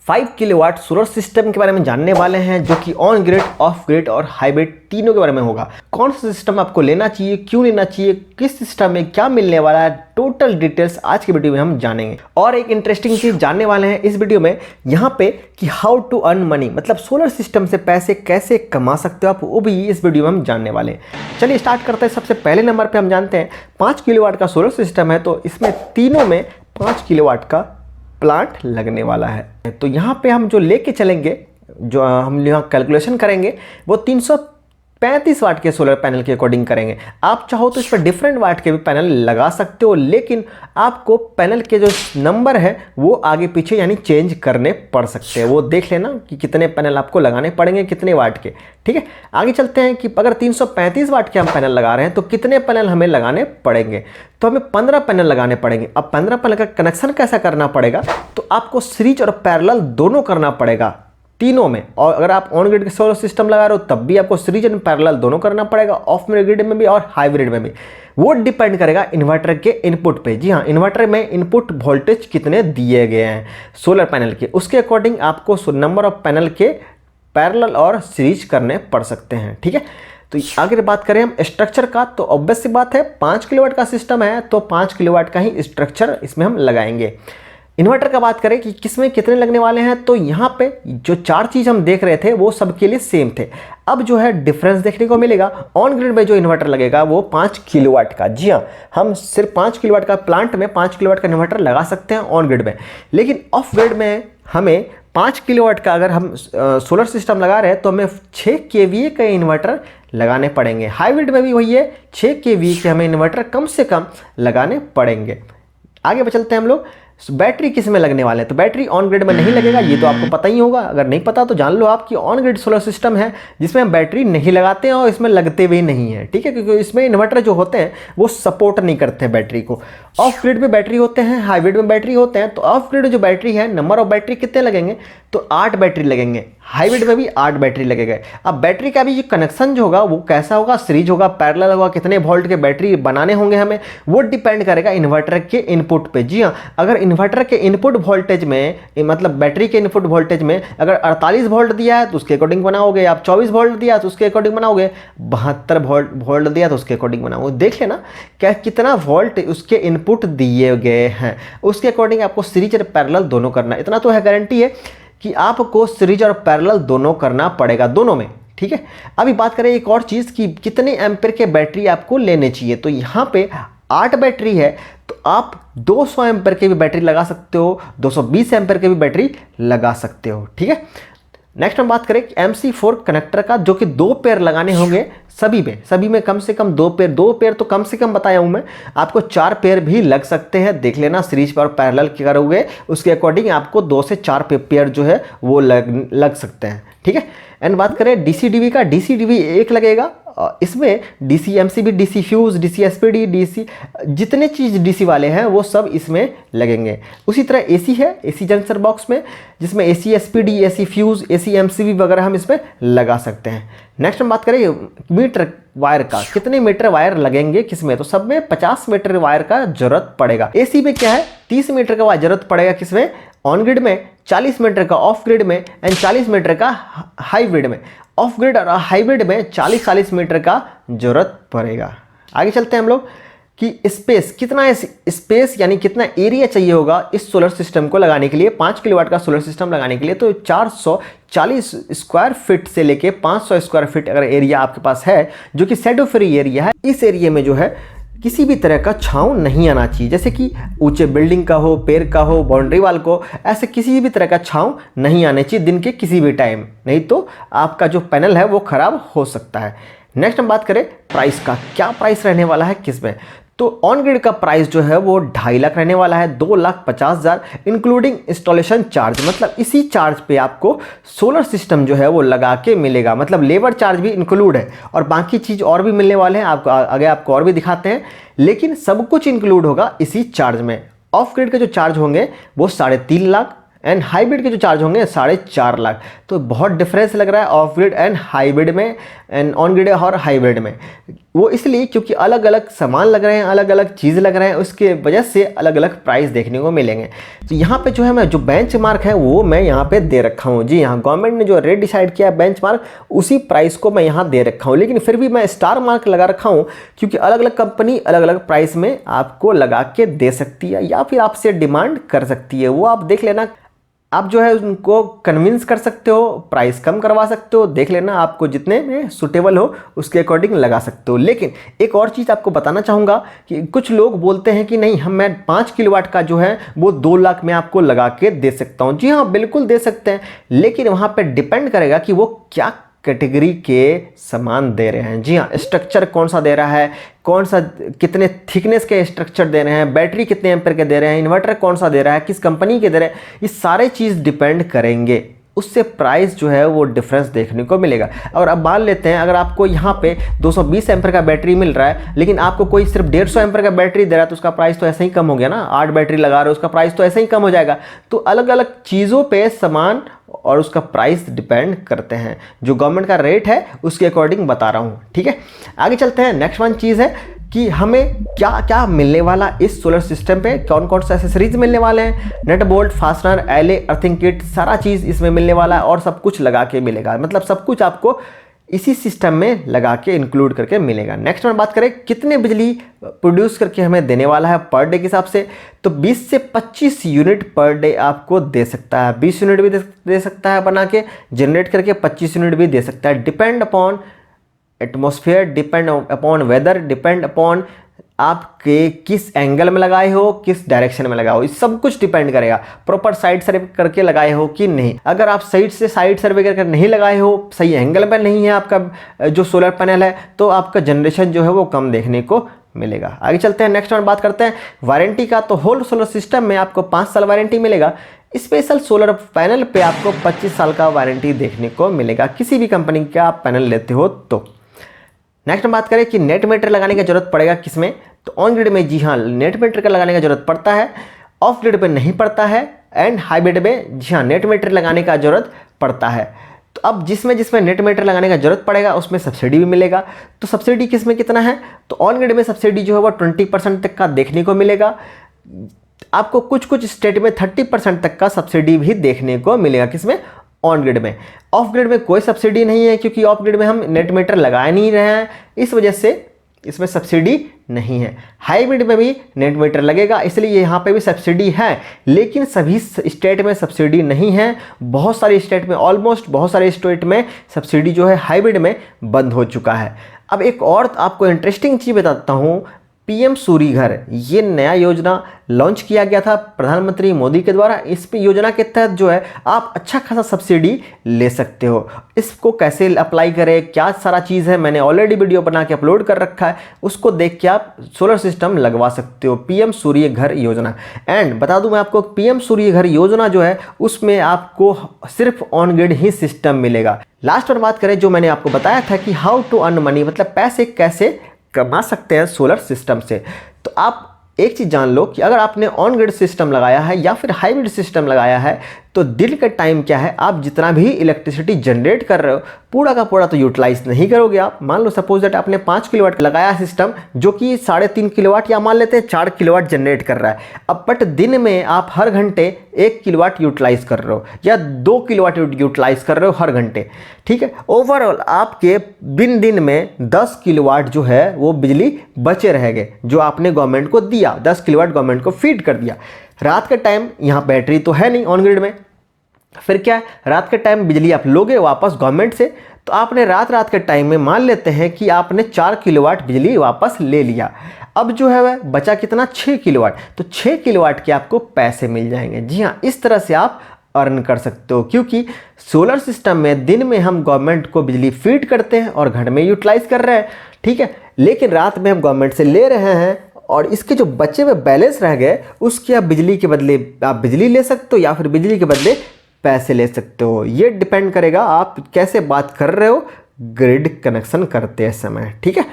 5 kilowatt solar system के बारे में जानने वाले हैं, जो कि ऑन ग्रिड, ऑफ ग्रिड और हाइब्रिड तीनों के बारे में होगा। कौन सा सिस्टम आपको लेना चाहिए, क्यों लेना चाहिए, किस सिस्टम में क्या मिलने वाला है, टोटल डिटेल्स आज की वीडियो में हम जानेंगे। और एक इंटरेस्टिंग चीज जानने वाले हैं इस वीडियो में यहाँ पे कि हाउ टू अर्न मनी, मतलब सोलर सिस्टम से पैसे कैसे कमा सकते हो आप, वो भी इस वीडियो में हम जानने वाले हैं। चलिए स्टार्ट करते हैं। सबसे पहले नंबर पर हम जानते हैं 5 किलोवाट का सोलर सिस्टम है, तो इसमें तीनों में 5 किलोवाट का प्लांट लगने वाला है। तो यहाँ पे हम जो लेके चलेंगे, जो हम यहाँ कैलकुलेशन करेंगे, वो 335 वाट के सोलर पैनल के अकॉर्डिंग करेंगे। आप चाहो तो इस पर डिफरेंट वाट के भी पैनल लगा सकते हो, लेकिन आपको पैनल के जो नंबर है वो आगे पीछे यानी चेंज करने पड़ सकते हैं। वो देख लेना कि कितने पैनल आपको लगाने पड़ेंगे, कितने वाट के। ठीक है, आगे चलते हैं कि अगर 335 वाट के हम पैनल लगा रहे हैं तो कितने पैनल हमें लगाने पड़ेंगे। तो हमें 15 पैनल लगाने पड़ेंगे। अब 15 पैनल का कनेक्शन कैसा करना पड़ेगा, तो आपको सीरीज और पैरेलल दोनों करना पड़ेगा तीनों में। और अगर आप ऑन ग्रिड सोलर सिस्टम लगा रहे हो तब भी आपको सीरीज एंड पैरेलल दोनों करना पड़ेगा, ऑफ ग्रिड में भी और हाइब्रिड में भी। वो डिपेंड करेगा इन्वर्टर के इनपुट पे। जी हाँ, इन्वर्टर में इनपुट वोल्टेज कितने दिए गए हैं सोलर पैनल के, उसके अकॉर्डिंग आपको नंबर ऑफ पैनल के पैरेलल और सीरीज करने पड़ सकते हैं। ठीक है, तो आगे बात करें हम स्ट्रक्चर का, तो ऑब्वियस सी बात है 5 किलोवाट का सिस्टम है तो 5 किलोवाट का ही स्ट्रक्चर इसमें हम लगाएंगे। इन्वर्टर का बात करें कि किसमें कितने लगने वाले हैं, तो यहाँ पे जो 4 चीज़ हम देख रहे थे वो सबके लिए सेम थे। अब जो है डिफरेंस देखने को मिलेगा। ऑन ग्रिड में जो इन्वर्टर लगेगा वो 5 किलोवाट का। जी हाँ, हम सिर्फ 5 किलोवाट का प्लांट में 5 किलोवाट का इन्वर्टर लगा सकते हैं ऑन ग्रिड में, लेकिन ऑफ ग्रिड में हमें 5 किलोवाट का अगर हम सोलर सिस्टम लगा रहे हैं तो हमें 6 केवीए का इन्वर्टर लगाने पड़ेंगे। हाइब्रिड में भी वही है, 6 केवीए के हमें इन्वर्टर कम से कम लगाने पड़ेंगे। आगे चलते हैं हम लोग। बैटरी किस में लगने वाले हैं, तो बैटरी ऑन ग्रिड में नहीं लगेगा, ये तो आपको पता ही होगा। अगर नहीं पता तो जान लो आप कि ऑन ग्रिड सोलर सिस्टम है जिसमें हम बैटरी नहीं लगाते हैं और इसमें लगते भी नहीं है। ठीक है, क्योंकि इसमें इन्वर्टर जो होते हैं वो सपोर्ट नहीं करते हैं बैटरी को। ऑफ ग्रिड में बैटरी होते हैं, हाइब्रिड में बैटरी होते हैं। तो ऑफ ग्रिड जो बैटरी है, नंबर ऑफ बैटरी कितने लगेंगे, तो 8 बैटरी लगेंगे। हाइब्रिड में भी 8 बैटरी लगेगा। अब बैटरी का भी जो कनेक्शन जो होगा वो कैसा होगा, सीरीज होगा, पैरेलल होगा, कितने वोल्ट के बैटरी बनाने होंगे हमें, वो डिपेंड करेगा इन्वर्टर के इनपुट पे। जी हाँ, अगर इन्वर्टर के इनपुट वोल्टेज में, मतलब बैटरी के इनपुट वोल्टेज में अगर 48 वोल्ट दिया है तो उसके अकॉर्डिंग बनाओगे, आप 24 वोल्ट दिया तो उसके अकॉर्डिंग बनाओगे, 72 वोल्ट दिया तो उसके अकॉर्डिंग बनाओगे। देख लेना क्या कितना वोल्ट उसके इनपुट दिए गए हैं, उसके अकॉर्डिंग आपको सीरीज और पैरेलल दोनों करना। इतना तो है, गारंटी है कि आपको सीरीज और पैरेलल दोनों करना पड़ेगा, दोनों में। ठीक है, अभी बात करें एक और चीज़ कि कितने एम्पेयर के बैटरी आपको लेने चाहिए। तो यहाँ पे 8 बैटरी है तो आप 200 एम्पेयर के भी बैटरी लगा सकते हो, 220 एम्पेयर के भी बैटरी लगा सकते हो। ठीक है, नेक्स्ट हम बात करें MC4 कनेक्टर का, जो कि 2 पेयर लगाने होंगे सभी में कम से कम 2 पेयर तो कम से कम बताया हूं मैं, आपको 4 पेयर भी लग सकते हैं। देख लेना सीरीज पर पैरेलल करोगे उसके अकॉर्डिंग आपको 2 से 4 पेयर जो है वो लग सकते हैं। ठीक है, एंड बात करें DC-DV का, DC-DV 1 लगेगा। इसमें DC-MCB, DC fuse, DC-SPD, DC जितने चीज़ DC वाले हैं वो सब इसमें लगेंगे। उसी तरह AC है, AC जंक्शन बॉक्स में, जिसमें AC-SPD, AC फ्यूज, AC-MCB वगैरह हम इसमें लगा सकते हैं। नेक्स्ट हम बात करें मीटर वायर का, कितने मीटर वायर लगेंगे किसमें, तो सब में 50 मीटर वायर का जरूरत पड़ेगा। AC में क्या है, 30 मीटर का वायर जरूरत पड़ेगा किसमें, ऑन ग्रिड में, 40 मीटर का ऑफ ग्रिड में एंड 40 मीटर का हाइब्रिड में। ऑफ ग्रिड और हाइब्रिड में 40-40 मीटर का जरूरत पड़ेगा। आगे चलते हैं हम लोग कि स्पेस, कितना स्पेस यानी कितना एरिया चाहिए होगा इस सोलर सिस्टम को लगाने के लिए, 5 किलोवाट का सोलर सिस्टम लगाने के लिए। तो 440 स्क्वायर फीट से लेके 500 स्क्वायर फीट अगर एरिया आपके पास है, जो कि शैडो फ्री एरिया है, इस एरिया में जो है किसी भी तरह का छांव नहीं आना चाहिए। जैसे कि ऊंचे बिल्डिंग का हो, पेड़ का हो, बाउंड्री वाल को, ऐसे किसी भी तरह का छांव नहीं आना चाहिए दिन के किसी भी टाइम, नहीं तो आपका जो पैनल है वो खराब हो सकता है। नेक्स्ट हम बात करें प्राइस का, क्या प्राइस रहने वाला है किसमें, तो ऑन ग्रिड का प्राइस जो है वो 2.5 लाख रहने वाला है, 2,50,000 इंक्लूडिंग इंस्टॉलेशन चार्ज। मतलब इसी चार्ज पे आपको सोलर सिस्टम जो है वो लगा के मिलेगा, मतलब लेबर चार्ज भी इंक्लूड है और बाकी चीज़ और भी मिलने वाले हैं, आपको आगे आपको और भी दिखाते हैं, लेकिन सब कुछ इंक्लूड होगा इसी चार्ज में। ऑफ ग्रिड के जो चार्ज होंगे वो 3.5 लाख, एंड हाइब्रिड के जो चार्ज होंगे 4.5 लाख। तो बहुत डिफरेंस लग रहा है ऑफ ग्रिड एंड हाइब्रिड में, एंड ऑन ग्रिड और हाइब्रिड में। वो इसलिए क्योंकि अलग अलग सामान लग रहे हैं, अलग अलग चीज़ लग रहे हैं, उसके वजह से अलग अलग प्राइस देखने को मिलेंगे। तो यहाँ पे जो है मैं जो बेंच मार्क है वो मैं यहाँ पे दे रखा हूँ। जी हाँ, गवर्नमेंट ने जो रेट डिसाइड किया है बेंच मार्क, उसी प्राइस को मैं यहाँ दे रखा हूँ। लेकिन फिर भी मैं स्टार मार्क लगा रखा हूँ क्योंकि अलग अलग कंपनी अलग अलग प्राइस में आपको लगा के दे सकती है या फिर आपसे डिमांड कर सकती है। वो आप देख लेना, आप जो है उनको कन्विंस कर सकते हो, प्राइस कम करवा सकते हो, देख लेना आपको जितने में सुटेबल हो उसके अकॉर्डिंग लगा सकते हो। लेकिन एक और चीज़ आपको बताना चाहूँगा कि कुछ लोग बोलते हैं कि नहीं मैं 5 किलोवाट का जो है वो 2 लाख में आपको लगा के दे सकता हूँ। जी हाँ, बिल्कुल दे सकते हैं, लेकिन वहाँ पर डिपेंड करेगा कि वो क्या कैटेगरी के सामान दे रहे हैं। जी हाँ, स्ट्रक्चर कौन सा दे रहा है, कौन सा कितने थिकनेस के स्ट्रक्चर दे रहे हैं, बैटरी कितने एम्पेयर के दे रहे हैं, इन्वर्टर कौन सा दे रहा है, किस कंपनी के दे रहे हैं, ये सारे चीज़ डिपेंड करेंगे। उससे प्राइस जो है वो डिफरेंस देखने को मिलेगा। और अब मान लेते हैं अगर आपको यहाँ पे 220 एम्पेयर का बैटरी मिल रहा है, लेकिन आपको कोई सिर्फ 150 एम्पेयर का बैटरी दे रहा है, तो उसका प्राइस तो ऐसे ही कम हो गया ना। 8 बैटरी लगा रहे हो, उसका प्राइस तो ऐसे ही कम हो जाएगा। तो अलग अलग चीज़ों पे सामान और उसका प्राइस डिपेंड करते हैं। जो गवर्नमेंट का रेट है उसके अकॉर्डिंग बता रहा हूँ, ठीक है। आगे चलते हैं। नेक्स्ट वन चीज़ है कि हमें क्या क्या मिलने वाला इस सोलर सिस्टम पे, कौन कौन सा एसेसरीज मिलने वाले हैं। नट बोल्ट, फास्टनर, एले, अर्थिंग किट, सारा चीज़ इसमें मिलने वाला है और सब कुछ लगा के मिलेगा। मतलब सब कुछ आपको इसी सिस्टम में लगा के इंक्लूड करके मिलेगा। नेक्स्ट में बात करें कितने बिजली प्रोड्यूस करके हमें देने वाला है पर डे के हिसाब से, तो 20 से 25 यूनिट पर डे आपको दे सकता है। 20 यूनिट भी दे सकता है बना के जनरेट करके, 25 यूनिट भी दे सकता है। Depend upon atmosphere, depend upon weather, depend upon आपके किस एंगल में लगाए हो, किस डायरेक्शन में लगाए हो, इस सब कुछ डिपेंड करेगा। प्रॉपर साइड सर्वे करके लगाए हो कि नहीं। अगर आप साइड सर्वे करके नहीं लगाए हो, सही एंगल में नहीं है आपका जो सोलर पैनल है, तो आपका जनरेशन जो है वो कम देखने को मिलेगा। आगे चलते हैं। नेक्स्ट बात करते हैं वारंटी का। तो होल सोलर सिस्टम में आपको 5 साल वारंटी मिलेगा। स्पेशल सोलर पैनल पे आपको 25 साल का वारंटी देखने को मिलेगा, किसी भी कंपनी का आप पैनल लेते हो तो। नेक्स्ट बात करें कि नेट मीटर लगाने की जरूरत पड़ेगा किसमें, तो ऑन ग्रिड में। जी हाँ, नेट मीटर का लगाने की जरूरत पड़ता है, ऑफ ग्रिड पे नहीं पड़ता है। एंड हाइब्रिड में जी हाँ नेट मीटर लगाने का जरूरत पड़ता है। तो अब जिसमें नेट मीटर लगाने का जरूरत पड़ेगा उसमें सब्सिडी भी मिलेगा। तो सब्सिडी किसमें कितना है, तो ऑन ग्रिड में सब्सिडी जो है वो 20% तक का देखने को मिलेगा। आपको कुछ कुछ स्टेट में 30% तक का सब्सिडी भी देखने को मिलेगा। किसमें, ऑन ग्रिड में। ऑफ ग्रिड में कोई सब्सिडी नहीं है क्योंकि ऑफ ग्रिड में हम नेट मीटर लगा नहीं रहे हैं, इस वजह से इसमें सब्सिडी नहीं है। हाइब्रिड में भी नेट मीटर लगेगा, इसलिए यहाँ पे भी सब्सिडी है, लेकिन सभी स्टेट में सब्सिडी नहीं है। बहुत सारे स्टेट में, ऑलमोस्ट बहुत सारे स्टेट में सब्सिडी जो है हाइब्रिड में बंद हो चुका है। अब एक और आपको इंटरेस्टिंग चीज़ बताता हूँ। पीएम सूर्य घर, ये नया योजना लॉन्च किया गया था प्रधानमंत्री मोदी के द्वारा। इस पे योजना के तहत जो है आप अच्छा खासा सब्सिडी ले सकते हो। इसको कैसे अप्लाई करें, क्या सारा चीज़ है, मैंने ऑलरेडी वीडियो बना के अपलोड कर रखा है, उसको देख के आप सोलर सिस्टम लगवा सकते हो। पीएम सूर्य घर योजना। एंड बता दूं मैं आपको, पीएम सूर्य घर योजना जो है उसमें आपको सिर्फ ऑन ग्रिड ही सिस्टम मिलेगा। लास्ट पर बात करें जो मैंने आपको बताया था कि हाउ टू अर्न मनी, मतलब पैसे कैसे कमा सकते हैं सोलर सिस्टम से। तो आप एक चीज़ जान लो कि अगर आपने ऑन ग्रिड सिस्टम लगाया है या फिर हाइब्रिड सिस्टम लगाया है, तो दिन का टाइम क्या है, आप जितना भी इलेक्ट्रिसिटी जनरेट कर रहे हो पूरा का पूरा तो यूटिलाइज नहीं करोगे आप। मान लो सपोज दैट आपने 5 किलोवाट लगाया सिस्टम जो कि 3.5 किलोवाट या मान लेते हैं 4 किलोवाट जनरेट कर रहा है। अब बट दिन में आप हर घंटे 1 किलोवाट यूटिलाइज कर रहे हो या 2 किलोवाट यूटिलाइज कर रहे हो हर घंटे, ठीक है। ओवरऑल आपके दिन में 10 किलोवाट जो है वो बिजली बचे रहेंगे जो आपने गवर्नमेंट को दिया, 10 किलोवाट गवर्नमेंट को फीड कर दिया। रात के टाइम यहाँ बैटरी तो है नहीं ऑन ग्रिड में, फिर क्या है, रात के टाइम बिजली आप लोगे वापस गवर्नमेंट से। तो आपने रात के टाइम में मान लेते हैं कि आपने 4 किलोवाट बिजली वापस ले लिया। अब जो है वह बचा कितना, 6 किलोवाट। तो 6 किलोवाट के आपको पैसे मिल जाएंगे। जी हाँ, इस तरह से आप अर्न कर सकते हो, क्योंकि सोलर सिस्टम में दिन में हम गवर्नमेंट को बिजली फीड करते हैं और घर में यूटिलाइज कर रहे हैं, ठीक है। लेकिन रात में हम गवर्नमेंट से ले रहे हैं और इसके जो बचे हुए बैलेंस रह गए उसके आप बिजली के बदले आप बिजली ले सकते हो या फिर बिजली के बदले पैसे ले सकते हो। ये डिपेंड करेगा आप कैसे बात कर रहे हो ग्रिड कनेक्शन करते समय, ठीक है।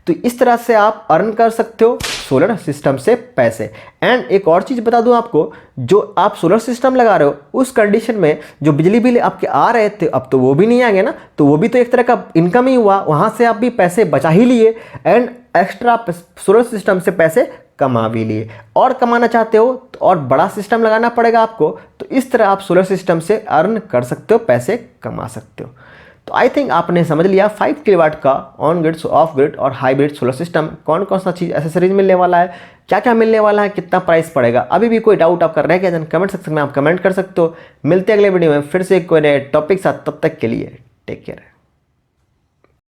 तो इस तरह से आप अर्न कर सकते हो सोलर सिस्टम से पैसे। एंड एक और चीज़ बता दूं आपको, जो आप सोलर सिस्टम लगा रहे हो उस कंडीशन में जो बिजली बिल आपके आ रहे थे अब तो वो भी नहीं आएंगे ना, तो वो भी तो एक तरह का इनकम ही हुआ, वहाँ से आप भी पैसे बचा ही लिए एंड एक्स्ट्रा सोलर सिस्टम से पैसे कमा भी लिए। और कमाना चाहते हो तो और बड़ा सिस्टम लगाना पड़ेगा आपको, तो इस तरह आप सोलर सिस्टम से अर्न कर सकते हो, पैसे कमा सकते हो। तो आई थिंक आपने समझ लिया 5 किलोवाट का ऑन ग्रिड, ऑफ ग्रिड और हाइब्रिड सोलर सिस्टम कौन कौन सा चीज़ एसेसरीज मिलने वाला है, क्या क्या मिलने वाला है, कितना प्राइस पड़ेगा। अभी भी कोई डाउट आप कर रहे हैं क्या, कमेंट सेक्शन में आप कमेंट कर सकते हो। मिलते हैं अगले वीडियो में फिर से कोई नए टॉपिक साथ, तब तक के लिए टेक केयर।